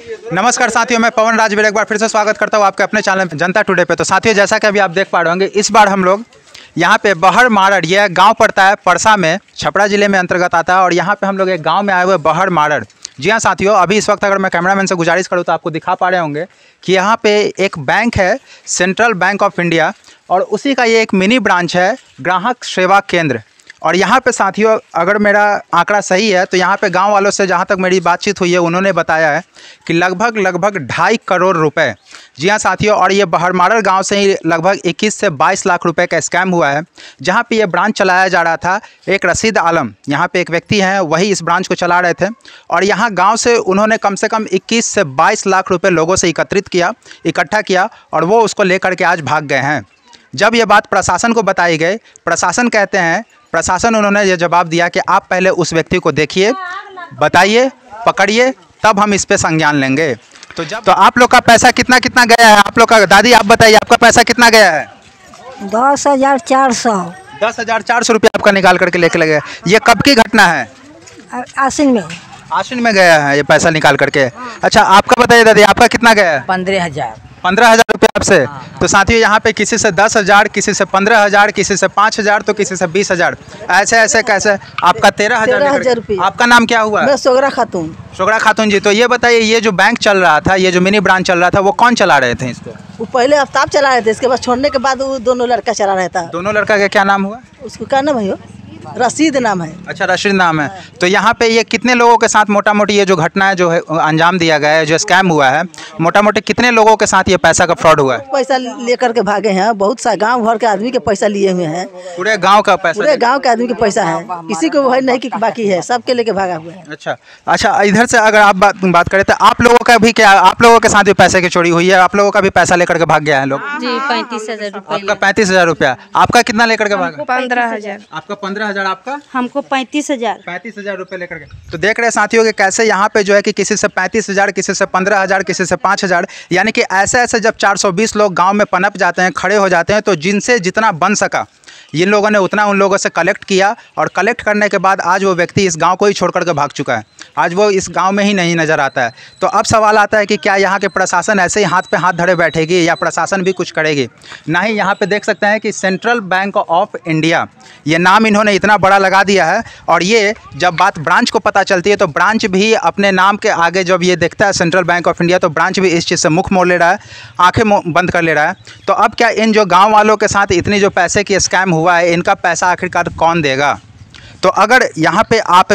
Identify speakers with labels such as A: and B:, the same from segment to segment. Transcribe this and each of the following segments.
A: नमस्कार साथियों, मैं पवन राजवीर एक बार फिर से स्वागत करता हूँ आपके अपने चैनल जनता टुडे पे। तो साथियों, जैसा कि अभी आप देख पा रहे होंगे, इस बार हम लोग यहाँ पे बहर मारड़, यह गांव पड़ता है परसा में, छपरा जिले में अंतर्गत आता है। और यहाँ पे हम लोग एक गांव में आए हुए बहर मारड़। जी हाँ साथियों, अभी इस वक्त अगर मैं कैमरामैन से गुजारिश करूँ तो आपको दिखा पा रहे होंगे कि यहाँ पे एक बैंक है, सेंट्रल बैंक ऑफ इंडिया, और उसी का ये एक मिनी ब्रांच है, ग्राहक सेवा केंद्र। और यहाँ पे साथियों, अगर मेरा आंकड़ा सही है तो यहाँ पे गांव वालों से जहाँ तक मेरी बातचीत हुई है, उन्होंने बताया है कि लगभग 2.5 करोड़ रुपए। जी हाँ साथियों, और ये बहर मारड़ गाँव से ही लगभग 21 से 22 लाख रुपए का स्कैम हुआ है। जहाँ पे ये ब्रांच चलाया जा रहा था, एक रशीद आलम यहाँ पे एक व्यक्ति हैं, वही इस ब्रांच को चला रहे थे। और यहाँ गाँव से उन्होंने कम से कम 21 से 22 लाख रुपये लोगों से इकट्ठा किया और वो उसको लेकर के आज भाग गए हैं। जब ये बात प्रशासन को बताई गई, प्रशासन उन्होंने ये जवाब दिया कि आप पहले उस व्यक्ति को देखिए, बताइए, पकड़िए, तब हम इस पे संज्ञान लेंगे। तो आप लोग का पैसा कितना गया है? आप लोग का, दादी आप बताइए, आपका पैसा कितना गया है?
B: 10,400।
A: 10,400 रुपये आपका निकाल करके लेके लगे। ये कब की घटना है? आश्विन में गया है ये पैसा निकाल करके। अच्छा, आपका बताइए दादी, आपका कितना गया है?
B: 15,000
A: रुपये आपसे। तो साथियों, यहाँ पे किसी से 10,000, किसी से 15,000, किसी से 5,000, तो किसी से 20,000, ऐसे कैसे आपका 13,000 रुपये। आपका नाम क्या हुआ?
B: मैं सोगरा खातून
A: जी। तो ये बताइए, ये जो बैंक चल रहा था, ये जो मिनी ब्रांच चल रहा था, वो कौन चला रहे थे इसको?
B: वो पहले आफ्ताब चला रहे थे, इसके बाद छोड़ने के बाद वो दोनों लड़का चला रहा था।
A: दोनों लड़का का क्या नाम हुआ?
B: उसको क्या नाम है? रशीद नाम है।
A: अच्छा, रशीद नाम है। तो यहाँ पे ये कितने लोगों के साथ मोटा मोटी ये जो घटना है, जो है अंजाम दिया गया है, जो स्कैम हुआ है, मोटा मोटी कितने लोगों के साथ ये पैसा का फ्रॉड हुआ है?
B: पैसा लेकर के भागे हैं, बहुत सा गांव भर के आदमी के पैसा लिए हुए हैं।
A: पूरे गांव का पैसा?
B: पूरे गांव के आदमी के पैसा है, किसी को है नहीं कि बाकी है, सबके लेके भागा हुआ है।
A: अच्छा, इधर से अगर आप बात करें तो आप लोगों का भी क्या, आप लोगों के साथ भी पैसे की चोरी हुई है? आप लोगों का भी पैसा लेकर के भाग गया है लोग?
C: जी, 35,000 रुपये।
A: आपका 35,000 रुपया। आपका कितना लेकर के भागा?
C: 15,000।
A: आपका 15,000। आपका?
C: हमको 35,000।
A: 35,000 रुपये लेकर के। तो देख रहे हैं साथियों कि कैसे यहाँ पे जो है कि किसी से 35,000, किसी से 15,000, किसी से 5,000, यानी कि ऐसे जब 420 लोग गांव में पनप जाते हैं, खड़े हो जाते हैं, तो जिनसे जितना बन सका इन लोगों ने उतना उन लोगों से कलेक्ट किया। और कलेक्ट करने के बाद आज वो व्यक्ति इस गांव को ही छोड़ करके भाग चुका है। आज वो इस गांव में ही नहीं नज़र आता है। तो अब सवाल आता है कि क्या यहाँ के प्रशासन ऐसे ही हाथ पे हाथ धरे बैठेगी या प्रशासन भी कुछ करेगी? ना ही। यहाँ पे देख सकते हैं कि सेंट्रल बैंक ऑफ इंडिया, ये नाम इन्होंने इतना बड़ा लगा दिया है। और ये जब बात ब्रांच को पता चलती है तो ब्रांच भी अपने नाम के आगे जब ये देखता है सेंट्रल बैंक ऑफ इंडिया, तो ब्रांच भी इस चीज़ से मुख मोड़ ले रहा है, आँखें बंद कर ले रहा है। तो अब क्या इन जो गाँव वालों के साथ इतनी जो पैसे की स्कैम हुआ है, इनका पैसा आखिरकार कौन देगा? तो अगर यहाँ पे आप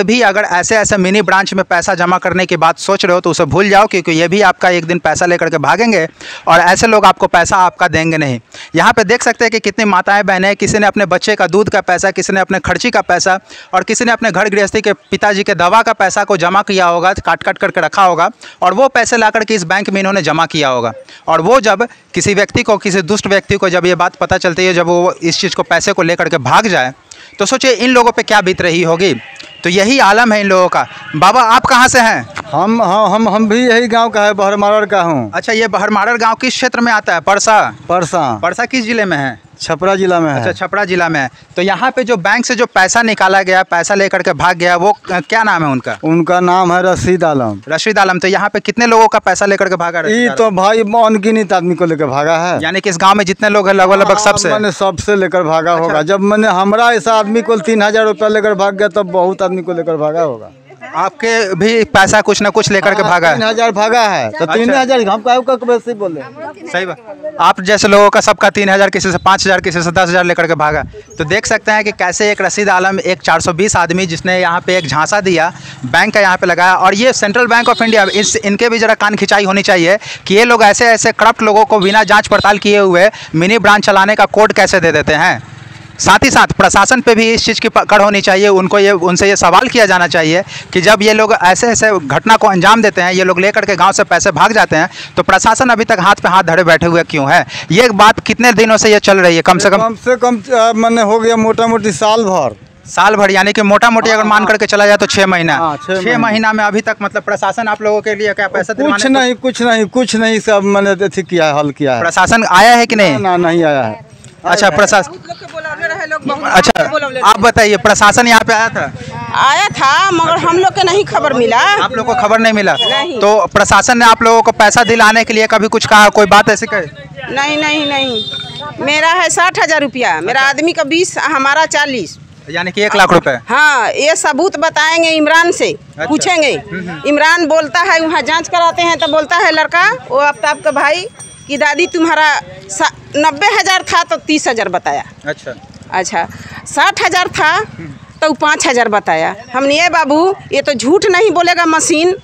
A: भी अगर ऐसे मिनी ब्रांच में पैसा जमा करने की बात सोच रहे हो तो उसे भूल जाओ, क्योंकि ये भी आपका एक दिन पैसा लेकर के भागेंगे और ऐसे लोग आपको पैसा आपका देंगे नहीं। यहाँ पे देख सकते हैं कि कितनी माताएं बहनें, किसी ने अपने बच्चे का दूध का पैसा, किसी ने अपने खर्ची का पैसा, और किसी ने अपने घर गृहस्थी के पिताजी के दवा का पैसा को जमा किया होगा, काट करके रखा होगा, और वो पैसे ला करके इस बैंक में इन्होंने जमा किया होगा। और वो जब किसी व्यक्ति को, किसी दुष्ट व्यक्ति को जब ये बात पता चलती है, जब वो इस चीज़ को, पैसे को लेकर के भाग जाए, तो सोचिए इन लोगों पे क्या बीत रही होगी। तो यही आलम है इन लोगों का। बाबा, आप कहाँ से हैं?
D: हम भी यही गांव का है, बहर मारड़ का हूँ।
A: अच्छा, ये बहर मारड़ गांव किस क्षेत्र में आता है? परसा किस जिले में है?
D: छपरा जिला में है।
A: अच्छा, छपरा जिला में है। तो यहाँ पे जो बैंक से जो पैसा निकाला गया, पैसा लेकर के भाग गया, वो क्या नाम है उनका?
D: उनका नाम है रशीद आलम।
A: तो यहाँ पे कितने लोगों का पैसा लेकर के भागा?
D: ये तो भाई अनगिनत आदमी को लेकर भागा है।
A: यानी कि इस गांव में जितने लोग हैं लगभग
D: सबसे लेकर भागा होगा। जब मैंने हमारा ऐसा आदमी को 3,000 रुपया लेकर भाग गया, तब बहुत आदमी को लेकर भागा होगा।
A: आपके भी पैसा कुछ ना कुछ लेकर के भागा है?
D: 3,000 भागा है। तो 3,000 हम वैसे बोले।
A: सही बात। आप जैसे लोगों का सबका 3,000, किसी से 5,000, किसी से 10,000 लेकर के भागा। तो देख सकते हैं कि कैसे एक रशीद आलम, एक 420 आदमी जिसने यहाँ पे एक झांसा दिया, बैंक का यहाँ पे लगाया। और ये सेंट्रल बैंक ऑफ इंडिया, इनके भी जरा कान खिंचाई होनी चाहिए कि ये लोग ऐसे करप्ट लोगों को बिना जाँच पड़ताल किए हुए मिनी ब्रांच चलाने का कोड कैसे दे देते हैं। साथ ही साथ प्रशासन पे भी इस चीज़ की पकड़ होनी चाहिए। उनसे ये सवाल किया जाना चाहिए कि जब ये लोग ऐसे घटना को अंजाम देते हैं, ये लोग लेकर के गांव से पैसे भाग जाते हैं, तो प्रशासन अभी तक हाथ पे हाथ धरे बैठे हुए क्यों है? ये बात कितने दिनों से ये चल रही है? कम से कम
D: मैंने हो गया मोटा मोटी साल भर।
A: यानी कि मोटा मोटी अगर मान करके चला जाए तो 6 महीना। 6 महीना में अभी तक मतलब प्रशासन आप लोगों के लिए क्या पैसा?
D: कुछ नहीं सब मैंने किया है, हल किया है।
A: प्रशासन आया है कि नहीं?
D: नहीं आया है।
A: अच्छा, प्रशासन, अच्छा आप बताइए, प्रशासन यहाँ पे आया था?
E: आया था मगर हम लोग के नहीं खबर मिला।
A: आप लोग को खबर नहीं मिला?
E: नहीं।
A: तो प्रशासन ने आप लोगों को पैसा दिलाने के लिए कभी कुछ कहा, कोई बात ऐसी कही?
E: नहीं नहीं नहीं, मेरा है 60,000 रुपया, मेरा आदमी का 20, हमारा 40,
A: यानी कि 1 लाख रुपए।
E: हाँ, ये सबूत बताएंगे इमरान से। पूछेंगे, इमरान बोलता है, वहाँ जांच कराते हैं तो बोलता है लड़का वो आफ्ताब का भाई कि दादी तुम्हारा 90,000 था तो 30,000 बताया। अच्छा 60,000 था तो 5,000 बताया। हमने ये बाबू ये तो झूठ नहीं बोलेगा मशीन,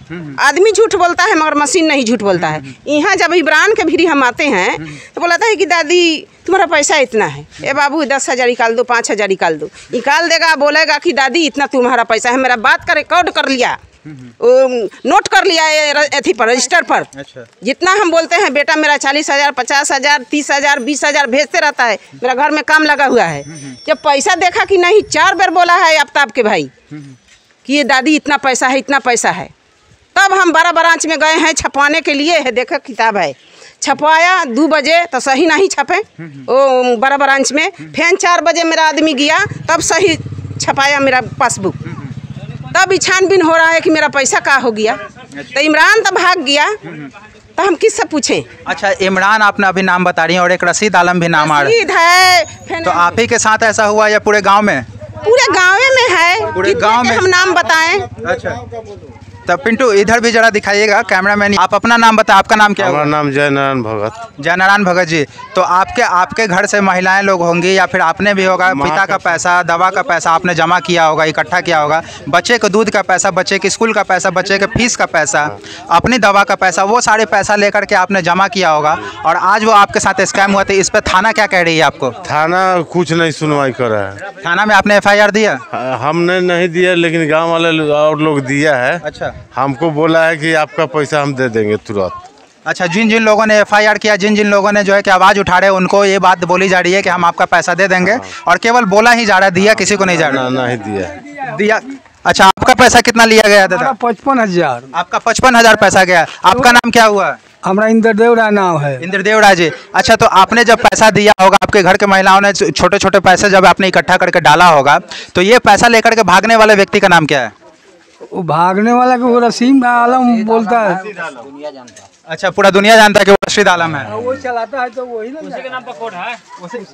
E: आदमी झूठ बोलता है मगर मशीन नहीं झूठ बोलता है। यहाँ जब इमरान के भी हम आते हैं तो बोलता है कि दादी तुम्हारा पैसा इतना है, ए बाबू 10,000 निकाल दो, 5,000 निकाल दो, निकाल देगा, बोलेगा कि दादी इतना तुम्हारा पैसा है। मेरा बात का रिकॉर्ड कर लिया, नोट कर लिया अथी पर, रजिस्टर पर। जितना हम बोलते हैं बेटा मेरा 40,000, 50,000, 30,000, 20,000 भेजते रहता है, मेरा घर में काम लगा हुआ है। जब पैसा देखा कि नहीं, 4 बार बोला है आफ्ताब के भाई कि ये दादी इतना पैसा है, इतना पैसा है, तब हम 12 ब्रांच में गए हैं छपवाने के लिए। है देखो किताब है, छपवाया 2 बजे तो सही नहीं छपे वो 12 ब्रांच में। फिर 4 बजे मेरा आदमी गया तब सही छपाया मेरा पासबुक। तब छानबीन हो रहा है कि मेरा पैसा कहाँ हो गया। तो इमरान तो भाग गया, तो हम किससे पूछें?
A: अच्छा, इमरान आपने अभी नाम बता रही हैं और एक रशीद आलम भी नाम आ रहा
E: है।
A: तो आप ही के साथ ऐसा हुआ या पूरे गांव में?
E: पूरे गाँव में है।
A: पूरे गांव में
E: हम नाम बताएं?
A: अच्छा, तब पिंटू इधर भी जरा दिखाइएगा, कैमरामैन। आप अपना नाम बताएं, आपका नाम क्या है?
F: हमारा नाम जयनारायण भगत।
A: जयनारायण भगत जी, तो आपके घर से महिलाएं लोग होंगी या फिर आपने भी होगा, पिता का पैसा, दवा का पैसा आपने जमा किया होगा, इकट्ठा किया होगा, बच्चे को दूध का पैसा, बच्चे के स्कूल का पैसा, बच्चे के फीस का पैसा, अपनी दवा का पैसा, वो सारे पैसा लेकर के आपने जमा किया होगा और आज वो आपके साथ स्कैम हुआ। तो इस पर थाना क्या कह रही है आपको?
F: थाना कुछ नहीं सुनवाई कर रहा है।
A: थाना में आपने FIR दिया?
F: हमने नहीं दिया, लेकिन गाँव वाले और लोग दिया है।
A: अच्छा,
F: हमको बोला है कि आपका पैसा हम दे देंगे तुरंत।
A: अच्छा, जिन जिन लोगों ने FIR किया, जिन जिन लोगों ने जो है कि आवाज़ उठा रहे हैं, उनको ये बात बोली जा रही है कि हम आपका पैसा दे देंगे, और केवल बोला ही जा रहा है, दिया किसी को नहीं जा रहा?
F: नहीं दिया।
A: अच्छा, आपका पैसा कितना लिया गया दादा?
G: 55,000।
A: आपका 55,000 पैसा गया। आपका नाम क्या हुआ?
G: हमारा इंद्रदेव राय नाम है।
A: इंद्रदेव राय जी। अच्छा, तो आपने जब पैसा दिया होगा, आपके घर के महिलाओं ने छोटे छोटे पैसे जब आपने इकट्ठा करके डाला होगा, तो ये पैसा लेकर के भागने वाले व्यक्ति का नाम क्या है?
G: वो भागने वाला को रसीद आलम बोलता है।
A: अच्छा, पूरा दुनिया जानता है कि वो रशीद आलम है।
G: वो चलाता है तो वही ना, उसी के नाम पे कोड है।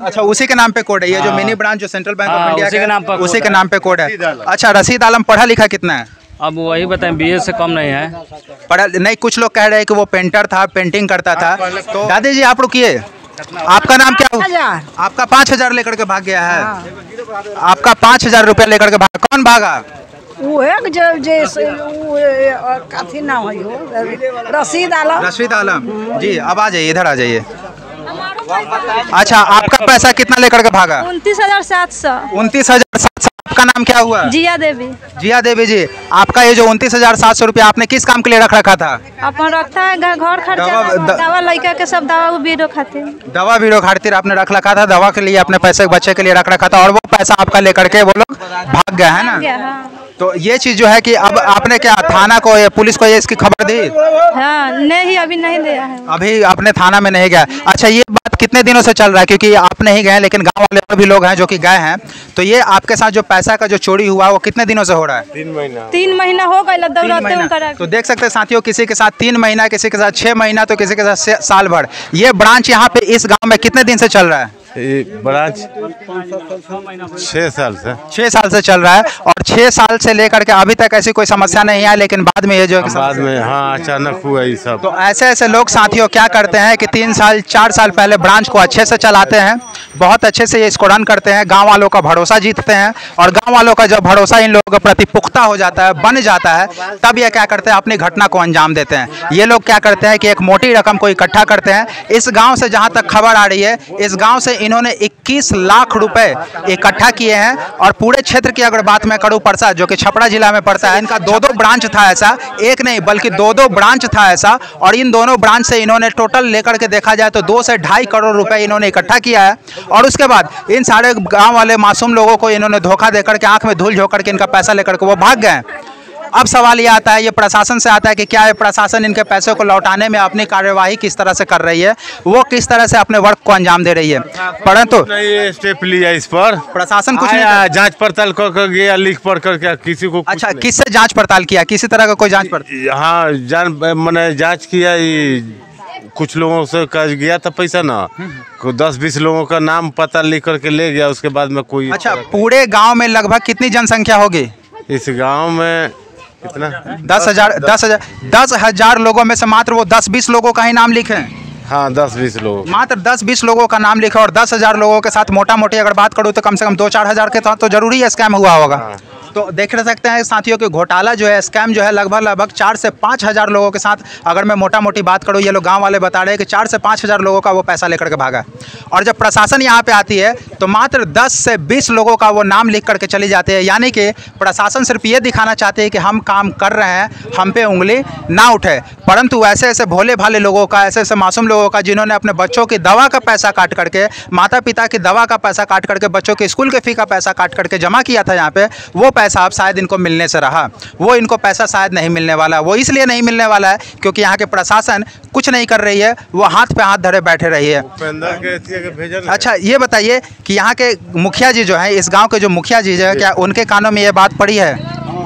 A: अच्छा, उसी के नाम पे कोड है, ये जो मिनी ब्रांच जो सेंट्रल बैंक ऑफ इंडिया का, उसी के नाम पे कोड है। अच्छा, रशीद आलम पढ़ा लिखा कितना है?
H: अब वही बताएं, BA से कम नहीं है।
A: पढ़ा नहीं, कुछ लोग कह रहे हैं कि वो पेंटर था, पेंटिंग करता था। तो दादी जी आप रुकिए, आपका नाम क्या हुआ? आपका 5,000 लेकर के भाग गया है। आपका 5,000 रुपया लेकर के भाग, कौन भागा?
B: वो है जैसे काफी नाम है वो, रशीद आलम।
A: रशीद आलम जी, अब आ जाइए, इधर आ जाइए। अच्छा, आपका पैसा कितना लेकर के भागा?
C: 29,700।
A: 29,700। आपका नाम क्या हुआ?
C: जिया देवी।
A: जिया देवी जी, आपका ये जो 29,700 रुपया आपने किस काम के लिए रख रखा था?
C: अपन रखता है घर खर्चा, दवा लड़का के सब दवा बीरो खातिर।
A: दवा बीरो खातिर आपने रख रखा था, दवा के लिए अपने पैसे बच्चे के लिए रख रखा था, और वो पैसा आपका लेकर के वो लोग भाग गए, है ना? तो ये चीज जो है कि अब आपने क्या थाना को या पुलिस को ये इसकी खबर दी?
C: हाँ, नहीं, अभी नहीं दिया है।
A: अभी आपने थाना में नहीं गया। अच्छा, ये बात कितने दिनों से चल रहा है? क्योंकि आप नहीं गए, लेकिन गांव वाले और भी लोग हैं जो कि गए हैं। तो ये आपके साथ जो पैसा का जो चोरी हुआ वो कितने दिनों से हो रहा है?
C: 3 महीना हो गए।
A: तो देख सकते हैं साथियों, किसी के साथ 3 महीना, किसी के साथ 6 महीना, तो किसी के साथ साल भर। ये ब्रांच यहाँ पे इस गाँव में कितने दिन से चल रहा है?
F: ब्रांच 6 साल से
A: 6 साल से चल रहा है, और 6 साल से लेकर के अभी तक ऐसी कोई समस्या नहीं है, लेकिन बाद में ये जो
F: बाद में हाँ अचानक हुआ ये सब।
A: तो ऐसे लोग साथियों क्या करते हैं कि 3 साल 4 साल पहले ब्रांच को अच्छे से चलाते हैं, बहुत अच्छे से ये इसको रन करते हैं, गांव वालों का भरोसा जीतते हैं, और गांव वालों का जब भरोसा इन लोगों के प्रति पुख्ता हो जाता है, बन जाता है, तब ये क्या करते हैं, अपनी घटना को अंजाम देते हैं। ये लोग क्या करते हैं कि एक मोटी रकम को इकट्ठा करते हैं। इस गाँव से जहाँ तक खबर आ रही है, इस गाँव से इन्होंने 21 लाख रुपए इकट्ठा किए हैं, और पूरे क्षेत्र की अगर बात मैं करूं, परसा जो कि छपरा जिला में पड़ता है, इनका 2-2 ब्रांच था ऐसा, एक नहीं बल्कि 2-2 ब्रांच था ऐसा, और इन दोनों ब्रांच से इन्होंने टोटल लेकर के देखा जाए तो 2 से 2.5 करोड़ रुपए इन्होंने इकट्ठा किया है। और उसके बाद इन सारे गाँव वाले मासूम लोगों को इन्होंने धोखा देकर के, आंख में धूल झोंक करके इनका पैसा लेकर के वो भाग गए। अब सवाल ये आता है, ये प्रशासन से आता है कि क्या ये प्रशासन इनके पैसे को लौटाने में अपनी कार्यवाही किस तरह से कर रही है, वो किस तरह से अपने वर्क को अंजाम दे रही है। परंतु
F: नहीं स्टेप लिया इस पर,
A: प्रशासन कुछ नहीं
F: आया, जांच पड़ताल कर गया, लिख पढ़ कर क्या किसी को
A: अच्छा, किससे जांच पड़ताल किया? किसी तरह का कोई जांच पड़ताल?
F: हाँ मैंने जांच किया, कुछ लोगों से गया था पैसा ना, 10-20 लोगों का नाम पता लिख करके ले गया, उसके बाद में कोई।
A: अच्छा, पूरे गांव में लगभग कितनी जनसंख्या होगी?
F: इस गांव में कितना
A: 10,000 लोगों में से मात्र वो 10-20 लोगों का ही नाम लिखे हैं।
F: हाँ 10-20 लोग,
A: मात्र 10-20 लोगों का नाम लिखा और 10,000 लोगों के साथ मोटा मोटी अगर बात करूँ तो कम से कम 2-4 हज़ार के साथ तो जरूरी है स्कैम हुआ होगा। तो देख सकते हैं साथियों कि घोटाला जो है, स्कैम जो है, लगभग 4 से 5 हज़ार लोगों के साथ अगर मैं मोटा मोटी बात करूँ, ये लोग गांव वाले बता रहे हैं कि 4 से 5 हज़ार लोगों का वो पैसा लेकर के भागा। और जब प्रशासन यहाँ पे आती है तो मात्र 10 से 20 लोगों का वो नाम लिख करके चली जाते हैं। यानी कि प्रशासन सिर्फ ये दिखाना चाहते हैं कि हम काम कर रहे हैं, हम पे उंगली ना उठे। परंतु ऐसे ऐसे भोले भाले लोगों का, ऐसे ऐसे मासूम लोगों का जिन्होंने अपने बच्चों की दवा का पैसा काट करके, माता पिता की दवा का पैसा काट करके, बच्चों के स्कूल के फ़ी का पैसा काट करके जमा किया था यहाँ पे, वो पैसा अब शायद इनको मिलने से रहा, वो इनको पैसा शायद नहीं मिलने वाला। वो इसलिए नहीं मिलने वाला है क्योंकि यहाँ के प्रशासन कुछ नहीं कर रही है, वो हाथ पे हाथ धरे बैठे रही है। अच्छा, ये बताइए कि यहाँ के मुखिया जी जो हैं, इस गांव के जो मुखिया जी जो है, क्या उनके कानों में ये बात पड़ी है?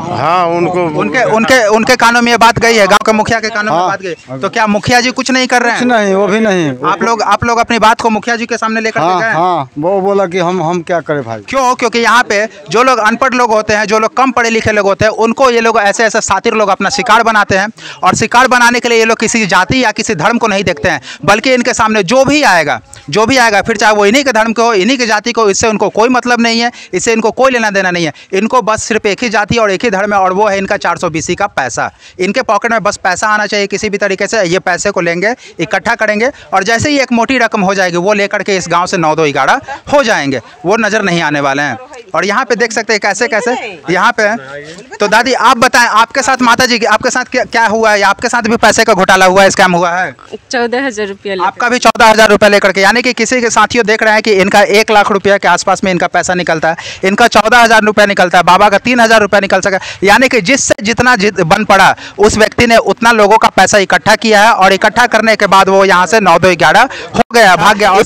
F: हाँ,
A: उनके कानों में ये बात गई है, गांव के मुखिया के कानों में बात गई। तो क्या मुखिया जी कुछ नहीं कर रहे हैं?
D: नहीं, वो भी नहीं।
A: आप लोग अपनी बात को मुखिया जी के सामने लेकर गए?
D: हाँ, वो बोला कि हम क्या करें भाई।
A: क्यों? क्योंकि यहाँ पे जो लोग अनपढ़ लोग होते हैं, जो लोग कम पढ़े लिखे लोग होते हैं, उनको ये लोग ऐसे ऐसे सातिर लोग अपना शिकार बनाते हैं। और शिकार बनाने के लिए ये लोग किसी जाति या किसी धर्म को नहीं देखते हैं, बल्कि इनके सामने जो भी आएगा फिर चाहे वो इन्हीं के धर्म के हो, इन्हीं की जाति को, इससे उनको कोई मतलब नहीं है, इससे इनको कोई लेना देना नहीं है। इनको बस सिर्फ एक ही जाति और एक ही धर्म है, और वो है इनका 420 का पैसा। इनके पॉकेट में बस पैसा आना चाहिए किसी भी तरीके से। ये पैसे को लेंगे, इकट्ठा करेंगे, और जैसे ही एक मोटी रकम हो जाएगी वो लेकर के इस गांव से 9-2-11 हो जाएंगे, वो नज़र नहीं आने वाले हैं। और यहाँ पे देख सकते हैं कैसे कैसे यहाँ पे। तो दादी आप बताएं, आपके साथ, माता जी आपके साथ क्या हुआ है? आपके साथ भी पैसे का घोटाला हुआ है, स्कैम हुआ है?
C: 14,000 रुपया।
A: आपका भी 14,000 रुपया लेकर के, यानी कि किसी के साथियों देख रहे हैं कि इनका 1 लाख रुपया के आसपास में इनका पैसा निकलता है, इनका 14,000 रुपया निकलता है, बाबा का 3,000 रुपया निकल सका। यानी कि जिससे जितना बन पड़ा उस व्यक्ति ने उतना लोगों का पैसा इकट्ठा किया है, और इकट्ठा करने के बाद वो यहाँ से 9-2-11 हो गया, भाग गया। और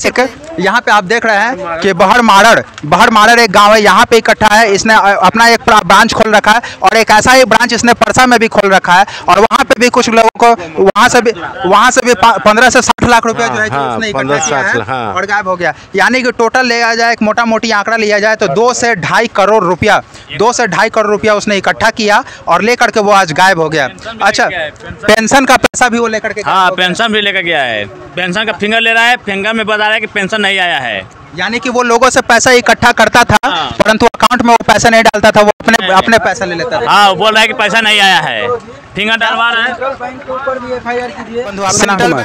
A: यहाँ पे आप देख रहे हैं कि बहर माड़र एक गांव है, यहाँ पे इकट्ठा है। इसने अपना एक ब्रांच खोल रखा है, और एक ऐसा ही ब्रांच इसने परसा में भी खोल रखा है, और वहाँ पे भी कुछ लोगों को वहाँ से भी 15 से 60 लाख रुपया जो है कि उसने इकट्ठा किया है और गायब हो गया। यानी कि टोटल लिया जाए, एक मोटा मोटी आंकड़ा लिया जाए तो 2 से 2.5 करोड़ रुपया उसने इकट्ठा किया और लेकर के वो आज गायब हो गया। अच्छा, पेंशन का पैसा भी वो लेकर के?
H: हाँ, पेंशन भी लेकर गया है। पेंशन का फिंगर ले रहा है, फिंगर में बता रहा है कि पेंशन नहीं आया है।
A: यानी कि वो लोगों से पैसा इकट्ठा करता था, परंतु अकाउंट में वो पैसा नहीं डालता था, वो अपने पैसा ले लेता था।
H: हाँ, बोल रहा है कि पैसा नहीं आया है, फिंगर डलवा रहा है।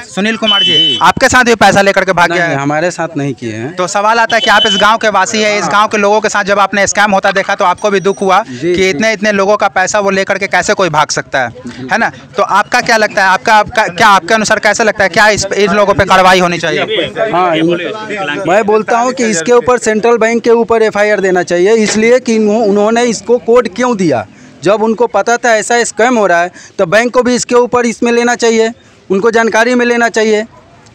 A: सुनील कुमार जी, आपके साथ भी पैसा लेकर के भाग गया है?
G: हमारे साथ नहीं किए हैं।
A: तो सवाल आता है कि आप इस गांव के वासी हैं, इस गांव के लोगों के साथ जब आपने स्कैम होता देखा तो आपको भी दुख हुआ कि इतने लोगों का पैसा वो लेकर के कैसे कोई भाग सकता है ना? तो आपका क्या लगता है, आपके अनुसार कैसे लगता है, क्या इस लोगों पे कार्रवाई होनी चाहिए?
G: हाँ, मैं बोलता हूँ कि इसके ऊपर सेंट्रल बैंक के ऊपर FIR देना चाहिए, इसलिए कि उन्होंने इसको कोड क्यों दिया। जब उनको पता था ऐसा स्कैम हो रहा है तो बैंक को भी इसके ऊपर इसमें लेना चाहिए, उनको जानकारी में लेना चाहिए।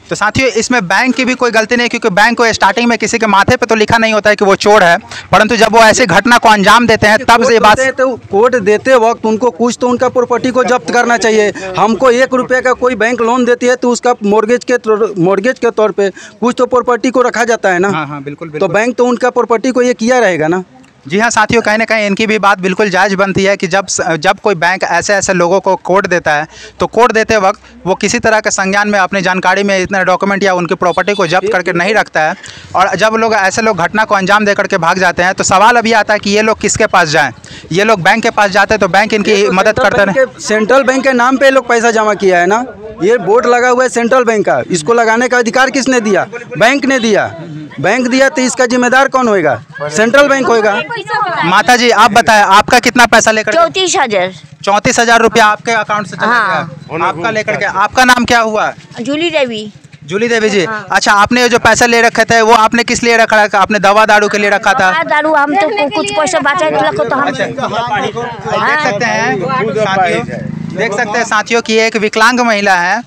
A: तो साथियों, इसमें बैंक की भी कोई गलती नहीं, क्योंकि बैंक को स्टार्टिंग में किसी के माथे पे तो लिखा नहीं होता है कि वो चोर है, परंतु जब वो ऐसी घटना को अंजाम देते हैं तब ये बात,
G: तो कोड देते वक्त उनको कुछ तो उनका प्रॉपर्टी को जब्त करना चाहिए। हमको 1 रुपये का कोई बैंक लोन देती है तो उसका मॉर्गेज के तौर पे कुछ तो प्रॉपर्टी को रखा जाता है ना।
A: हाँ, बिल्कुल।
G: तो बैंक तो उनका प्रॉपर्टी को ये किया रहेगा ना।
A: जी हाँ साथियों, कहीं ना कहीं इनकी भी बात बिल्कुल जायज़ बनती है कि जब कोई बैंक ऐसे लोगों को कोड देता है तो कोड देते वक्त वो किसी तरह के संज्ञान में अपनी जानकारी में इतने डॉक्यूमेंट या उनकी प्रॉपर्टी को जब्त करके नहीं रखता है, और जब लोग ऐसे लोग घटना को अंजाम दे करके भाग जाते हैं तो सवाल अभी आता है कि ये लोग किसके पास जाएं? ये लोग बैंक के पास जाते हैं तो बैंक इनकी मदद करते हैं।
G: सेंट्रल बैंक के नाम पे लोग पैसा जमा किया है ना, ये बोर्ड लगा हुआ है सेंट्रल बैंक का, इसको लगाने का अधिकार किसने दिया? बैंक ने दिया। बैंक दिया तो इसका जिम्मेदार कौन होगा? सेंट्रल बैंक होगा।
A: माता जी आप बताएं, आपका कितना पैसा लेकर?
I: 34,000
A: रुपया आपके अकाउंट से चला गया, आपका लेकर के। आपका नाम क्या हुआ?
I: जूली देवी।
A: जूली देवी जी, अच्छा आपने जो पैसा ले रखे थे वो आपने किस लिए रखा था? आपने दवा दारू के लिए रखा था?
I: दारू हम तो कुछ पैसा बचा रखो तो हम
A: देख सकते हैं साथियों की एक विकलांग महिला है,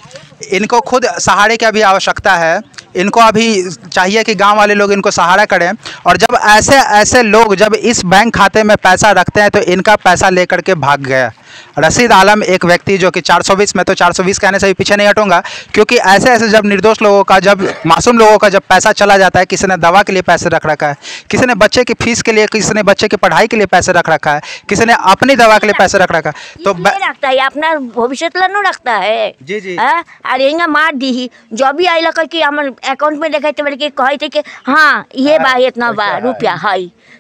A: इनको खुद सहारे की अभी आवश्यकता है। इनको अभी चाहिए कि गांव वाले लोग इनको सहारा करें, और जब ऐसे लोग जब इस बैंक खाते में पैसा रखते हैं तो इनका पैसा लेकर के भाग गया। रशीद आलम एक व्यक्ति जो कि 420 में, तो 420 कहने से भी पीछे नहीं हटूंगा, क्योंकि ऐसे जब निर्दोष लोगों का, जब मासूम लोगों का जब पैसा चला जाता है, किसी ने दवा के लिए पैसे रख रखा है, किसी ने बच्चे की फीस के लिए, किसी ने बच्चे की पढ़ाई के लिए पैसे रख रखा है, किसी ने अपनी दवा के लिए पैसे रख रखा है, तो
I: रखता है अपना भविष्य रखता है।
A: जी जी।
I: अरे मार दी जो भी आई लगा कि हमारे अकाउंट में देखते बड़े कि कहे थे कि हाँ ये बा इतना बा रुपया है,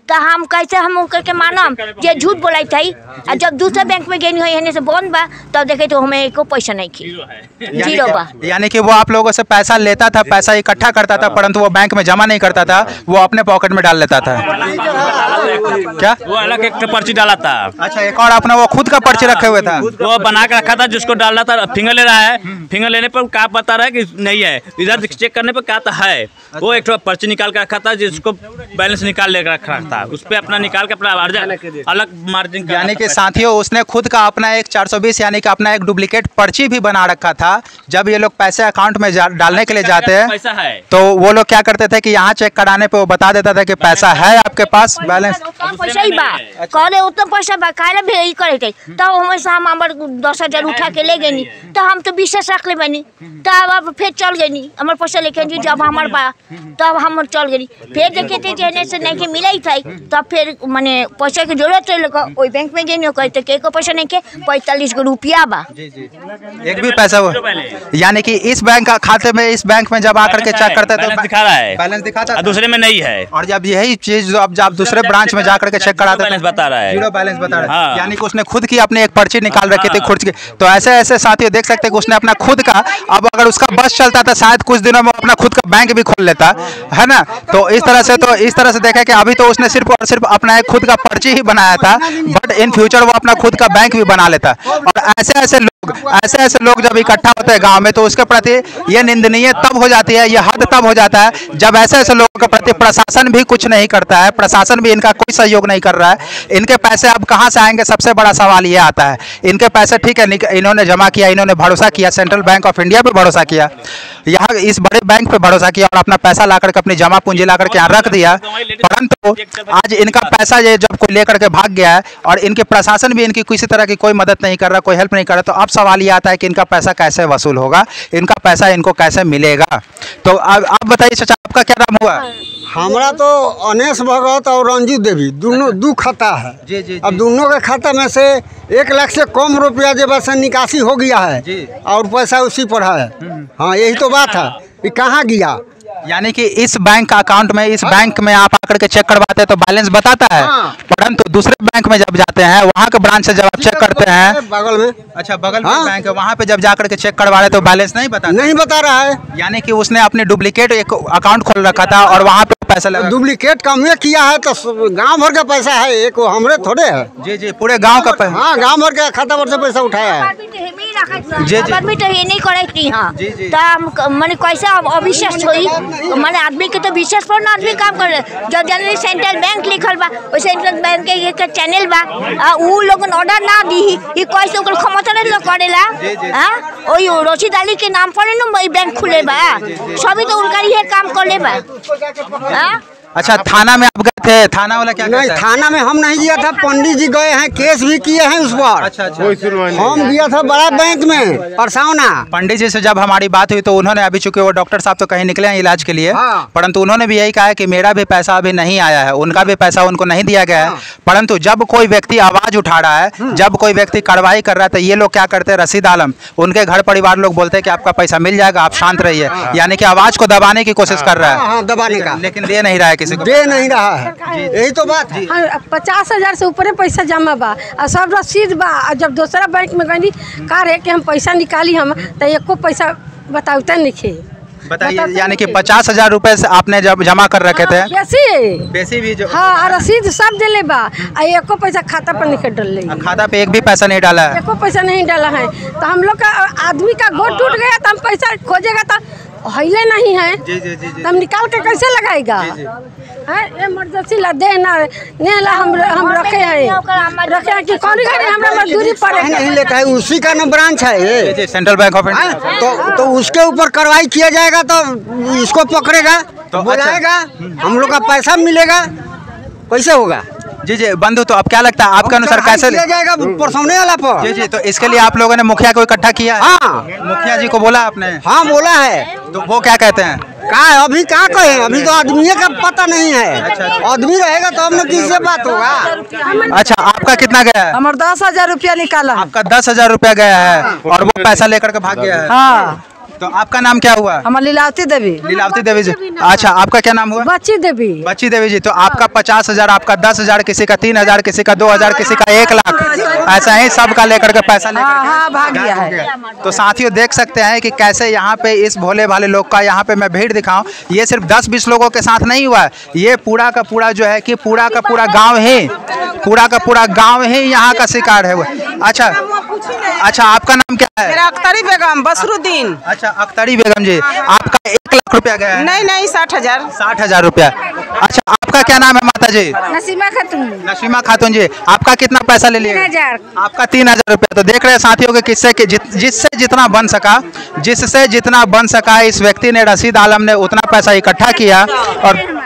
I: तो हम कैसे हम करके मानम जे झूठ बोलाई थी। और जब दूसरे बैंक में गई है से बंद बा तब देखे तो हमें एको पैसा नहीं की, जीरो बा।
A: यानी कि वो आप लोगों से पैसा लेता था, पैसा इकट्ठा करता था, परंतु वो बैंक में जमा नहीं करता था, वो अपने पॉकेट में डाल लेता था। क्या
H: वो अलग एक पर्ची डाला था?
A: अच्छा, एक और अपना वो खुद का पर्ची रखे हुए था,
H: वो बना के रखा था, जिसको डालना था। फिंगर ले रहा है, फिंगर लेने पर क्या बता रहा है कि नहीं है, इधर चेक करने पर क्या है। वो एक पर्ची निकाल के रखा था, जिसको बैलेंस निकाल लेकर रखा था, उस पर अपना निकाल के अपना अलग मार्जिन।
A: यानी कि साथियों उसने खुद का अपना एक 420 यानी कि अपना एक डुप्लीकेट पर्ची भी बना रखा था। जब ये लोग पैसे अकाउंट में डालने के लिए जाते हैं तो वो लोग क्या करते थे कि यहाँ चेक कराने पे वो बता देता था कि पैसा है आपके पास, बैलेंस
I: पैसा ही बा कहले उतना पैसा बा काहे भी करे थे। तब हमेशा हम हमर 10,000 उठा के ले गनी, तो हम तो विश्वास रख ले बनी, तब अब फिर चल गनी हमर पैसा लेके जी, जब हमार बा तब हम चल गनी। फिर देखे थे जेने से नहीं के मिलाई थी, तब फिर माने पैसा की जरूरत है लोग ओई बैंक में गनी, कहते के को पैसा नहीं के 45 रुपया बा।
A: एक भी पैसा वो, यानी कि इस बैंक का खाते में, इस बैंक में जब आकर के चेक करते हैं तो
H: दिखा रहा है,
A: बैलेंस दिखाता है,
H: दूसरे में नहीं है।
A: और जब यही चीज अब जब दूसरे ब्रांच में जाकर के चेक कराते
H: बैलेंस बता रहा है,
A: जीरो बैलेंस बता रहा है।
H: हाँ।
A: यानी कि उसने खुद की अपनी एक पर्ची निकाल रखी थी खुद की। तो ऐसे साथियों देख सकते हैं कि उसने अपना खुद का, अब अगर उसका बस चलता था शायद कुछ दिनों में अपना खुद का बैंक भी खोल लेता है ना। तो इस तरह से देखा कि अभी तो उसने सिर्फ और सिर्फ अपना एक खुद का पर्ची ही बनाया था, बट इन फ्यूचर वो अपना खुद का बैंक भी बना लेता। और ऐसे लोग जब इकट्ठा होते हैं गांव में तो उसके प्रति ये निंदनीय तब हो जाती है, ये हद तब हो जाता है जब ऐसे लोगों के प्रति प्रशासन भी कुछ नहीं करता है, प्रशासन भी इनका कोई सहयोग नहीं कर रहा है। इनके पैसे अब कहां से आएंगे, सबसे बड़ा सवाल ये आता है। इनके पैसे ठीक है इन्होंने जमा किया, इन्होंने भरोसा किया, सेंट्रल बैंक ऑफ इंडिया पे भरोसा किया, यहाँ इस बड़े बैंक पे भरोसा किया और अपना पैसा ला करके, अपनी जमा पूंजी ला करके यहाँ रख दिया, परंतु आज इनका पैसा ये जब कोई लेकर के भाग गया है और इनके प्रशासन भी इनकी किसी तरह की कोई मदद नहीं कर रहा, कोई हेल्प नहीं कर रहा, तो अब सवाल ये आता है कि इनका पैसा कैसे वसूल होगा, इनका पैसा इनको कैसे मिलेगा। तो अब आप बताइए चाचा, आपका क्या नाम हुआ?
J: हमारा तो अनेश भगत और रंजू देवी दोनों दो खाता है।
A: जी, जी,
J: अब दोनों के खाता में से 1 लाख से कम रुपया जब ऐसा निकासी हो गया है और पैसा उसी पर है। हाँ यही तो बात है कि कहाँ गया।
A: यानी कि इस बैंक का अकाउंट में, इस बैंक में आप आकर के चेक करवाते हैं तो बैलेंस बताता है, परंतु दूसरे बैंक में जब जाते हैं वहाँ के ब्रांच से जब आप चेक करते हैं
J: बगल में,
A: अच्छा बगल में बैंक है, वहाँ पे जब जाकर के चेक करवा रहे तो बैलेंस नहीं बता
J: रहा है।
A: यानी कि उसने अपने डुप्लीकेट एक अकाउंट खोल रखा था और वहाँ पे पैसा लगा।
J: डुप्लीकेट काम ये किया है तो गांव भर का पैसा है, एक हमरे थोड़े है।
A: जी जी, पूरे गांव का पैसा।
J: हाँ गांव भर का खाता भर से पैसा उठाया है।
I: जी जी, आदमी तो ये नहीं करे हाँ, तो मैंने कैसा अविश्वास हुई, मैंने आदमी के तो विश्वास पर ना आदमी काम कर रहे। जब जनरली सेंट्रल बैंक लिखल बा, वो सेंट्रल बैंक के एक चैनल बा, वो लोग ऑर्डर ना दी, ये कैसे ओकर क्षमता नहीं लोग करेला। हां ओई रशीद अली के नाम पर ना बैंक खुले बा, सभी तो उनका ही काम कर ले बा।
A: अच्छा, थाना में आप गए थे, थाना वाला क्या
J: नहीं, थाना में हम नहीं गया था, पंडित जी गए हैं, केस भी किए हैं उस पर।
A: अच्छा,
J: हम गया था बड़ा बैंक में परसावना।
A: पंडित जी से जब हमारी बात हुई तो उन्होंने, अभी चूंकि वो डॉक्टर साहब तो कहीं निकले हैं इलाज के लिए, परंतु उन्होंने भी यही कहा है कि मेरा भी पैसा अभी नहीं आया है, उनका भी पैसा उनको नहीं दिया गया है। परंतु जब कोई व्यक्ति आवाज उठा रहा है, जब कोई व्यक्ति कार्रवाई कर रहा है, तो ये लोग क्या करते हैं, रशीद आलम उनके घर परिवार लोग बोलते हैं कि आपका पैसा मिल जाएगा, आप शांत रहिए, यानी कि आवाज को दबाने की कोशिश कर रहा है,
J: दबाने का,
A: लेकिन दे नहीं रहा है, किसी को
J: दे नहीं रहा है। यही तो बात है।
B: 50,000 से ऊपर पैसा जमा बा और सब रसीद बा। जब दूसरा बैंक में गई कह रहे कि हम पैसा निकाली, हम तो एको पैसा बताते नहीं।
A: बताइए, यानी कि 50,000 रुपए से आपने जब जमा कर रखे थे, बेसी भी जो,
B: हाँ रसीद सब दिले बा, एको पैसा खाता पर नहीं डल,
A: खाता पे एक भी पैसा नहीं डाला है,
B: एको पैसा नहीं डाला है। तो हम लोग का आदमी का गोद टूट गया, तो हम पैसा खोजेगा तो हिले नहीं है
A: जी जी जी जी।
B: तो हम निकाल के कैसे लगाएगा? इमरजेंसी ला दे ना ला हम रखे हैं कि कौन घड़ी हमरा मजदूरी पड़ेगा।
J: नहीं लेता है, उसी का ना ब्रांच है ये।
A: जी, सेंट्रल बैंक ऑफ इंडिया।
J: तो उसके ऊपर कार्रवाई किया जाएगा तो इसको पकड़ेगा तो बुलाएगा, हम लोग का पैसा मिलेगा, कैसे होगा?
A: जी जी बंधु, तो अब क्या लगता है आपके अनुसार कैसे
J: किया जाएगा परसौने वाला पर?
A: जी जी, तो इसके लिए आप लोगों ने मुखिया को इकट्ठा किया है?
J: हाँ,
A: मुखिया जी को बोला आपने?
J: हाँ बोला है।
A: तो वो क्या कहते हैं?
J: कहा अभी क्या कहे, अभी तो आदमी का पता नहीं है। आदमी रहेगा तो हमने किससे बात होगा?
A: अच्छा, आपका कितना गया है?
B: हमारा 10,000 रुपया निकाला।
A: आपका 10,000 रुपया गया है और वो पैसा लेकर के भाग गया है।
B: हाँ,
A: तो आपका नाम क्या हुआ?
B: हमारा लीलावती देवी।
A: लीलावती देवी जी। अच्छा, आपका क्या नाम हुआ?
B: बच्ची देवी।
A: बच्ची देवी जी। तो आपका 50,000, आपका 10,000, किसी का 3,000, किसी का 2,000, किसी का 1 लाख, ऐसा ही सबका लेकर के पैसा लेकर
B: भाग गया है।
A: तो साथियों देख सकते हैं कि कैसे यहाँ पे इस भोले भाले लोग का, यहाँ पे मैं भीड़ दिखाऊं, ये सिर्फ 10-20 लोगों के साथ नहीं हुआ है, ये पूरा का पूरा जो है कि पूरा का पूरा गांव ही, पूरा का पूरा गांव ही यहाँ का शिकार है वो। अच्छा अच्छा, आपका नाम क्या है?
E: मेरा अख्तरी बेगम बसरुद्दीन।
A: अच्छा, अख्तरी बेगम जी। आपका 1 लाख रुपया गया है?
E: नहीं 60,000।
A: 60,000 रुपया। अच्छा, आपका क्या नाम है माता जी?
B: नसीमा खातून।
A: नसीमा खातून जी। आपका कितना पैसा ले लिया?
B: 3,000।
A: आपका 3,000 रुपया। तो देख रहे हैं साथियों के किस्से के जिससे जितना बन सका, जिससे जितना बन सका इस व्यक्ति ने, रशीद आलम ने उतना पैसा इकट्ठा किया। और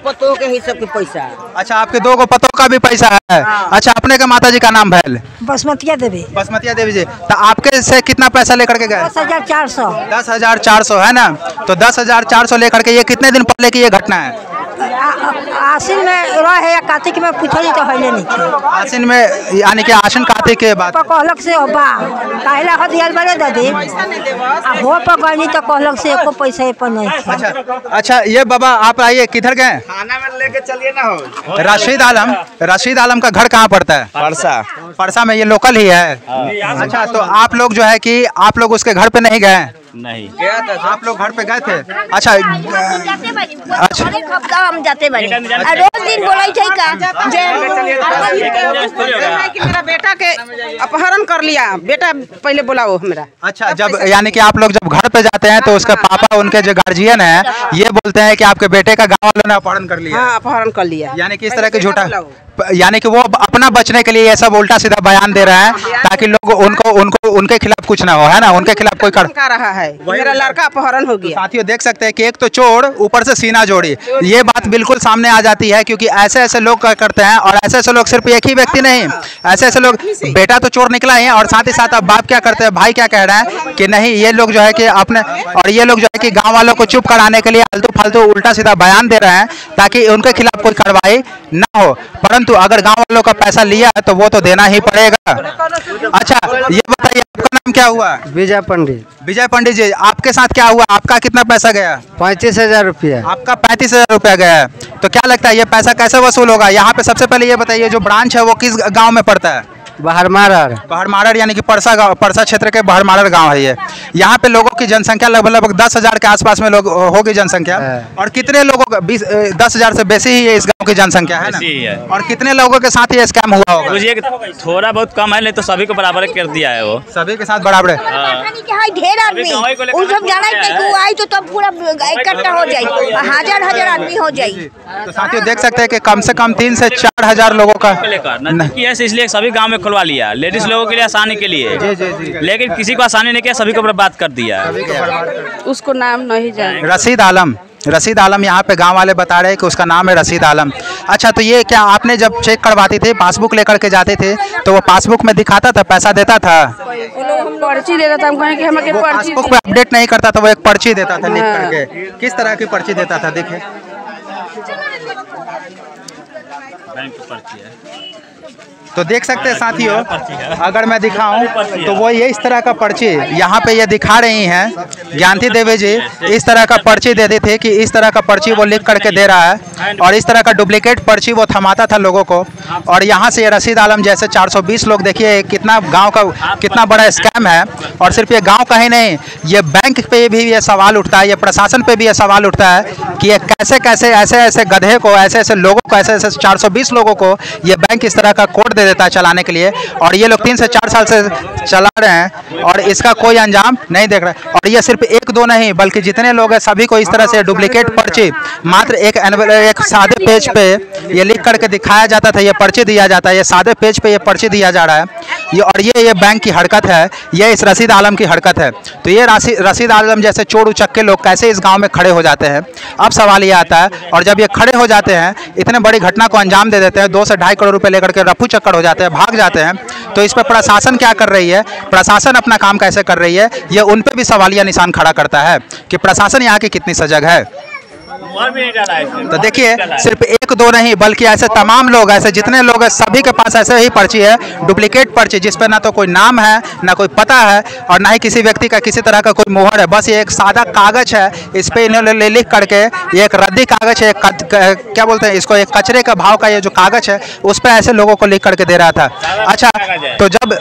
J: पतों के ही सब पैसा।
A: अच्छा, आपके 2 पतों का भी पैसा है? अच्छा, अपने का माता जी का नाम भैल?
B: बसमतिया देवी।
A: बसमतिया देवी जी। तो आपके से कितना पैसा लेकर के गए?
B: 10,400।
A: 10,400 है ना? तो 10,400 लेकर के, ये कितने दिन पहले की ये घटना है?
B: आसिन में रहे या कार्तिक में पूछो तो हले नहीं।
A: आसिन में यानी कि आसिन कार्तिक के बाद
B: कहलक से बा काहेला हद याल बड़े दादी हो पकड़नी तो कहलक से एको पैसा पर नहीं।
A: अच्छा, ये बाबा आप आइए, किधर गए?
K: खाना में लेके चलिए ना हो।
A: रशीद आलम का घर कहाँ पड़ता है?
K: परसा।
A: परसा में, ये लोकल ही है। अच्छा, तो आप लोग जो है कि आप लोग उसके घर पे नहीं गए?
H: नहीं
K: गया था।
A: आप लोग घर पे गए थे? अच्छा
I: हम जाते बनी रोज दिन बोलाई थे का
E: कि मेरा बेटा के अपहरण कर लिया, बेटा पहले बुलाओ मेरा।
A: अच्छा, जब यानी कि आप लोग जब घर पे जाते हैं तो उसका पापा, उनके जो गार्जियन है, ये बोलते हैं कि आपके बेटे का गाँव वालों ने अपहरण कर लिया?
E: हाँ, अपहरण कर लिया।
A: यानी कि इस तरह के झूठा, यानी कि वो अपना बचने के लिए ये सब उल्टा सीधा बयान दे रहे हैं ताकि लोग उनको उनके खिलाफ कुछ ना हो, है ना? उनके खिलाफ कोई कर
E: रहा है, मेरा लड़का अपहरण हो गया।
A: साथियों देख सकते हैं कि एक तो चोर, ऊपर से सीना जोड़ी, ये बात बिल्कुल सामने आ जाती है क्योंकि ऐसे ऐसे लोग करते हैं। और ऐसे ऐसे लोग सिर्फ एक ही व्यक्ति नहीं, ऐसे ऐसे लोग, बेटा तो चोर निकला है और साथ ही साथ अब बाप क्या करते हैं, भाई क्या कह रहे हैं कि नहीं, ये लोग जो है कि अपने, और ये लोग जो है कि गाँव वालों को चुप कराने के लिए फालतू फालतू उल्टा सीधा बयान दे रहे हैं ताकि उनके खिलाफ कोई कार्रवाई ना हो। परंतु अगर गाँव वालों का पैसा लिया तो वो तो देना ही पड़ेगा। अच्छा, ये बताइए आपका नाम क्या हुआ?
J: विजय पंडित।
A: विजय पंडित जी, आपके साथ क्या हुआ? आपका कितना पैसा गया?
J: 35,000 रुपया।
A: आपका 35,000 रुपया गया है। तो क्या लगता है ये पैसा कैसे वसूल होगा? यहाँ पे सबसे पहले ये बताइए, जो ब्रांच है वो किस गांव में पड़ता है? बहरमारड़ यानी कि परसा क्षेत्र के बहरमारड़ गांव है ये। यहाँ पे लोगों की जनसंख्या लगभग 10,000 के आसपास में लोग होगी जनसंख्या। और कितने लोगों का 10,000 से बेसी ही इस गांव की जनसंख्या है ना? और कितने लोगों के साथ ये स्कैम हुआ होगा?
H: मुझे थोड़ा बहुत कम है, नहीं तो सभी को बराबर कर दिया है वो।
A: सभी के साथ बराबर है।
I: ढेर आदमी वो सब जाना आई तो तब पूरा इकट्ठा हो जाए, हजार आदमी हो जाए।
A: तो साथियों देख सकते हैं कि कम से कम 3 से 4,000 लोगों का
H: इसलिए सभी गाँव में खुलवा लिया, लेडीज लोगों के लिए आसानी के लिए। लेकिन किसी को आसानी नहीं किया, सभी को बर्बाद कर दिया।
E: उसको नाम नहीं जाने।
A: रशीद आलम यहाँ पे गांव वाले बता रहे हैं कि उसका नाम है रशीद आलम। अच्छा, तो ये क्या आपने जब चेक करवाती थी, पासबुक लेकर के जाते थे, तो वो पासबुक में दिखाता था, पैसा देता था?
E: पर्ची देता था, हम कि हमें
A: पासबुक पे अपडेट नहीं करता था, वो एक पर्ची देता था लिख करके। किस तरह की पर्ची देता था? देखिए,
H: बैंक की पर्ची है।
A: तो देख सकते हैं साथियों, अगर मैं दिखाऊं तो वो ये इस तरह का पर्ची यहाँ पे ये दिखा रही हैं ज्ञानती देवी जी। इस तरह का पर्ची देते थे कि इस तरह का पर्ची वो लिख करके दे रहा है और इस तरह का डुप्लीकेट पर्ची वो थमाता था लोगों को। और यहाँ से ये रशीद आलम जैसे 420 लोग, देखिए कितना गांव का कितना बड़ा स्कैम है। और सिर्फ ये गांव का ही नहीं, ये बैंक पे भी ये सवाल उठता है, ये प्रशासन पे भी ये सवाल उठता है कि ये कैसे कैसे ऐसे ऐसे गधे को, ऐसे ऐसे लोगों को, ऐसे ऐसे 420 लोगों को ये बैंक इस तरह का कोड दे देता है चलाने के लिए, और ये लोग 3 से 4 साल से चला रहे हैं और इसका कोई अंजाम नहीं देख रहा है। और ये सिर्फ 1-2 नहीं बल्कि जितने लोग हैं सभी को इस तरह से डुप्लीकेट पर्ची मात्र एक सादे पेज पे ये लिख करके दिखाया जाता था, ये पर्ची दिया जाता है, ये सादे पेज पे ये पर्ची दिया जा रहा है ये, और ये बैंक की हरकत है, ये इस रशीद आलम की हरकत है। तो ये रशीद आलम जैसे चोर उचक्के लोग कैसे इस गांव में खड़े हो जाते हैं, अब सवाल ये आता है। और जब ये खड़े हो जाते हैं, इतने बड़ी घटना को अंजाम दे देते हैं, 2 से 2.5 करोड़ रुपए लेकर के रफू चक्कर हो जाते हैं, भाग जाते हैं, तो इस पर प्रशासन क्या कर रही है, प्रशासन अपना काम कैसे कर रही है, ये उन पर भी सवालिया निशान खड़ा करता है कि प्रशासन यहाँ की कितनी सजग है। तो देखिए सिर्फ 1-2 नहीं बल्कि ऐसे तमाम लोग, ऐसे जितने लोग हैं सभी के पास ऐसे ही पर्ची है, डुप्लीकेट पर्ची जिस पर ना तो कोई नाम है ना कोई पता है और ना ही किसी व्यक्ति का किसी तरह का कोई मोहर है, बस ये एक सादा कागज है, इस पे इन्होंने लिख करके ये एक रद्दी कागज है, क्या बोलते हैं इसको, एक कचरे का भाव का ये जो कागज है उस पर ऐसे लोगों को लिख करके दे रहा था। अच्छा, तो जब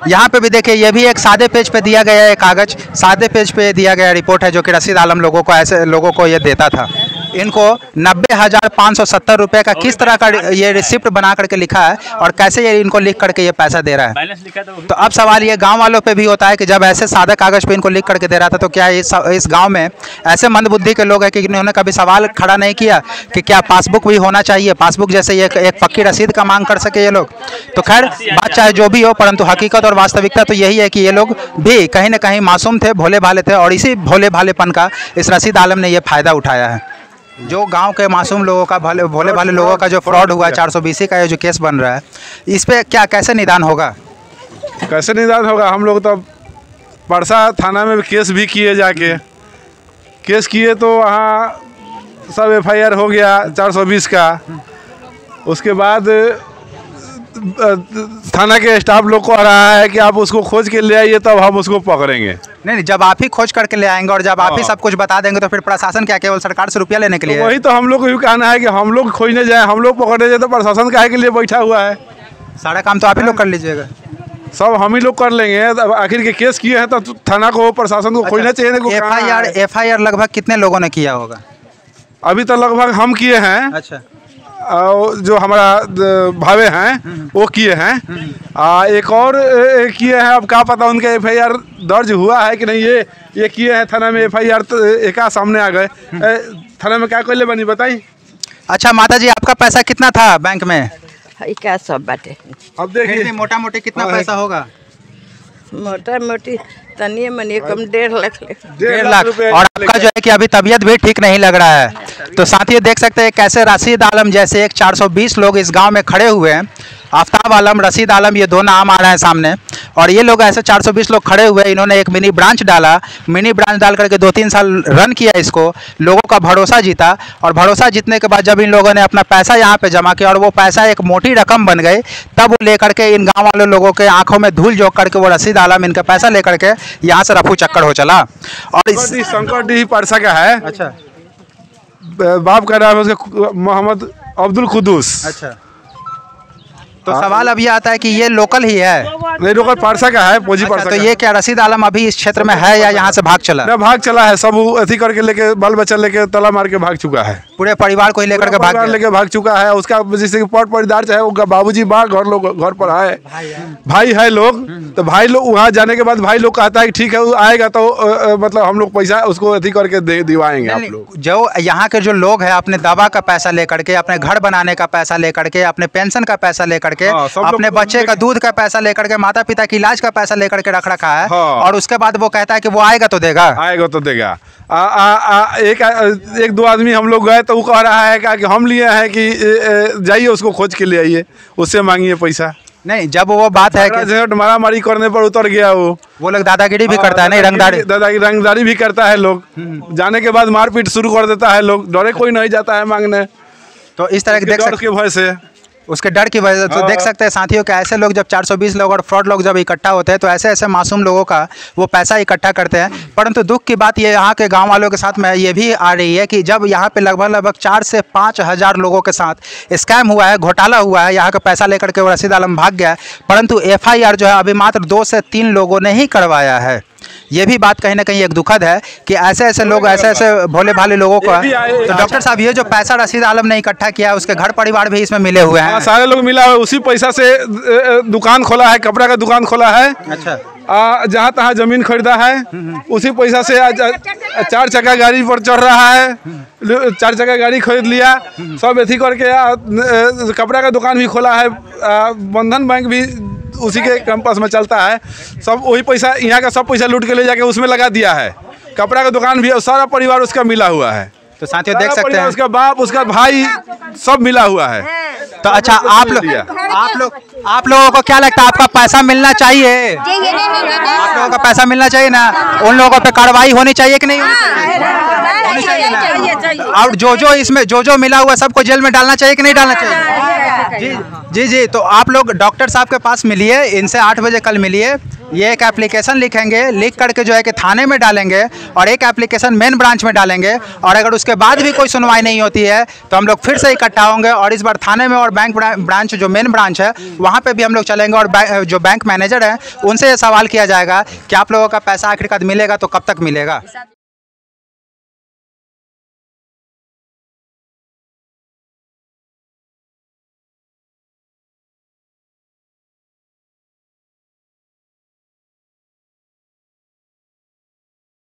A: यहाँ पे भी देखिए ये भी एक सादे पेज पे दिया गया है कागज, सादे पेज पे दिया गया रिपोर्ट है जो कि रशीद आलम लोगों को, ऐसे लोगों को ये देता था। इनको 90,570 रुपये का किस तरह का ये रिसिप्ट बना करके लिखा है और कैसे ये इनको लिख करके ये पैसा दे रहा है। तो अब सवाल ये गांव वालों पे भी होता है कि जब ऐसे सादा कागज पे इनको लिख करके दे रहा था तो क्या इस गांव में ऐसे मंदबुद्धि के लोग हैं कि इन्होंने कभी सवाल खड़ा नहीं किया कि क्या पासबुक भी होना चाहिए, पासबुक जैसे ये एक पक्की रसीद का मांग कर सके ये लोग। तो खैर बात चाहे जो भी हो, परंतु हकीकत और वास्तविकता तो यही है कि ये लोग भी कहीं ना कहीं मासूम थे, भोले भाले थे, और इसी भोले भालेपन का इस रशीद आलम ने ये फ़ायदा उठाया है। जो गांव के मासूम लोगों का, भोले भाले लोगों का जो फ्रॉड हुआ है, 420 का ये जो केस बन रहा है, इस पे क्या कैसे निदान होगा?
L: कैसे निदान होगा? हम लोग तो परसा थाना में केस भी किए, जाके केस किए तो वहाँ सब FIR हो गया 420 का। उसके बाद थाना के स्टाफ लोग को आ रहा है कि आप उसको खोज के ले आइए तब हम उसको पकड़ेंगे।
A: नहीं, जब आप ही खोज करके ले आएंगे और जब आप ही सब कुछ बता देंगे तो फिर प्रशासन क्या केवल सरकार से रुपया लेने के लिए?
L: तो वही तो हम लोग को भी कहना है कि हम लोग खोजने जाए, हम लोग पकड़ने जाए तो प्रशासन काहे के लिए बैठा हुआ है?
A: सारा काम तो आप ही लोग कर लीजिएगा।
L: सब हम ही लोग कर लेंगे। आखिर के केस किए हैं तो थाना को, प्रशासन को खोजना चाहिए।
A: FIR लगभग कितने लोगों ने किया होगा?
L: अभी तो लगभग हम किए हैं।
A: अच्छा।
L: जो हमारा भावे हैं वो किए हैं, एक और किए हैं, अब क्या पता उनके FIR दर्ज हुआ है कि नहीं। ये किए हैं थाना में FIR, तो एक सामने आ गए। थाना में क्या कर ले बनी बताई।
A: अच्छा माता जी, आपका पैसा कितना था बैंक में?
E: क्या सब बातें
L: अब देखिए
A: मोटा मोटी कितना पैसा होगा?
E: मोटा मोटी तनिए मनिए कम 1.5 लाख।
A: 1.5 लाख। और आपका जो है कि अभी तबीयत भी ठीक नहीं लग रहा है। तो साथियों देख सकते हैं कैसे रशीद आलम जैसे एक 420 लोग इस गांव में खड़े हुए हैं। आफ्ताब आलम, रशीद आलम, ये 2 नाम आ रहे हैं सामने, और ये लोग ऐसे 420 लोग खड़े हुए। इन्होंने एक मिनी ब्रांच डाला, मिनी ब्रांच डाल करके 2-3 साल रन किया इसको, लोगों का भरोसा जीता, और भरोसा जीतने के बाद जब इन लोगों ने अपना पैसा यहाँ पे जमा किया और वो पैसा एक मोटी रकम बन गई, तब वो लेकर के इन गाँव वाले लोगों के आंखों में धूल झोंक करके वो रशीद आलम इनका पैसा लेकर के यहाँ से रफू चक्कर हो चला। और
L: शंकर परसा का है।
A: अच्छा।
L: बाप का नाम है उसका मोहम्मद अब्दुल कुद्दूस।
A: अच्छा। तो सवाल अब ये आता है कि ये लोकल ही है?
L: नहीं, लोकल परसा का है, पोजी परसा।
A: तो ये क्या रशीद आलम अभी इस क्षेत्र में है या यहाँ से भाग चला?
L: ना, भाग चला है। सब अथी करके लेके, बाल बच्चा लेके तला मार के भाग चुका है।
A: पूरे परिवार को ही लेकर के
L: भाग चुका है। उसका जैसे पट परिदार चाहे उनका बाबूजी बा घर पर है, भाई है लोग। तो भाई लोग वहाँ जाने के बाद भाई लोग कहता है कि ठीक है वो आएगा तो मतलब हम लोग पैसा उसको अथी करके दिवाएंगे आप लोग।
A: जो यहाँ के जो लोग हैं अपने दवा का पैसा लेकर के, अपने घर बनाने का पैसा लेकर के, अपने पेंशन का पैसा लेकर के, अपने बच्चे का दूध का पैसा लेकर के, माता पिता की इलाज का पैसा लेकर के रख रखा है। और उसके बाद वो कहता है कि वो आएगा तो देगा।
L: एक 2 आदमी हम लोग गए तो वो कह रहा है कि हम लिए हैं कि जाइए उसको खोज के ले आइए, उससे मांगिए पैसा।
A: नहीं, जब वो बात है कि
L: मारामारी करने पर उतर गया वो
A: लोग दादागिरी भी करता है। नहीं,
L: रंगदारी भी करता है लोग। जाने के बाद मारपीट शुरू कर देता है लोग, डरे कोई नहीं जाता है मांगने।
A: तो इस तरह के देख सकते
L: भय से,
A: उसके डर की वजह से तो देख सकते हैं साथियों कि ऐसे लोग जब 420 लोग और फ्रॉड लोग जब इकट्ठा होते हैं तो ऐसे ऐसे मासूम लोगों का वो पैसा इकट्ठा करते हैं। परंतु दुख की बात ये यहाँ के गांव वालों के साथ में ये भी आ रही है कि जब यहाँ पे लगभग 4 से 5 हज़ार लोगों के साथ स्कैम हुआ है, घोटाला हुआ है, यहाँ का पैसा लेकर के वो रशीद आलम भाग गया, परंतु FIR जो है अभी मात्र 2 से 3 लोगों ने ही करवाया है। ये भी बात कहीं ना कहीं एक दुखद है कि ऐसे ऐसे लोग, ऐसे ऐसे भोले भाले लोगों को। तो डॉक्टर साहब, ये जो पैसा रशीद आलम ने इकट्ठा किया, उसके घर परिवार भी इसमें मिले हुए हैं?
L: सारे लोग मिला हुआ, उसी पैसा से दुकान खोला है, कपड़ा का दुकान खोला है। अच्छा। जहाँ तहाँ जमीन खरीदा है, उसी पैसा से 4 चक्का गाड़ी पर चढ़ रहा है, 4 चक्का गाड़ी खरीद लिया, सब ऐसी करके कपड़ा का दुकान भी खोला है, बंधन बैंक भी उसी के कैंपस में चलता है। सब वही पैसा, यहाँ का सब पैसा लूट के ले जाके उसमें लगा दिया है। कपड़ा का दुकान भी, और सारा परिवार उसका मिला हुआ है।
A: तो साथियों देख सकते हैं,
L: उसका बाप, उसका भाई, सब मिला हुआ है।
A: तो अच्छा, आप लोगों को क्या लगता है, आपका पैसा मिलना चाहिए? आप लोगों का पैसा मिलना चाहिए ना? उन लोगों पे कार्रवाई होनी चाहिए कि नहीं होनी चाहिए? और जो इसमें जो मिला हुआ सबको जेल में डालना चाहिए कि नहीं डालना चाहिए? जी। तो आप लोग डॉक्टर साहब के पास मिलिए, इनसे 8 बजे कल मिलिए। ये एक एप्लीकेशन लिखेंगे, लिख करके जो है कि थाने में डालेंगे, और एक एप्लीकेशन मेन ब्रांच में डालेंगे। और अगर उसके बाद भी कोई सुनवाई नहीं होती है तो हम लोग फिर से इकट्ठा होंगे, और इस बार थाने में और बैंक ब्रांच जो मेन ब्रांच है वहाँ पे भी हम लोग चलेंगे, और जो बैंक मैनेजर हैं उनसे ये सवाल किया जाएगा कि आप लोगों का पैसा आखिरकार मिलेगा तो कब तक मिलेगा।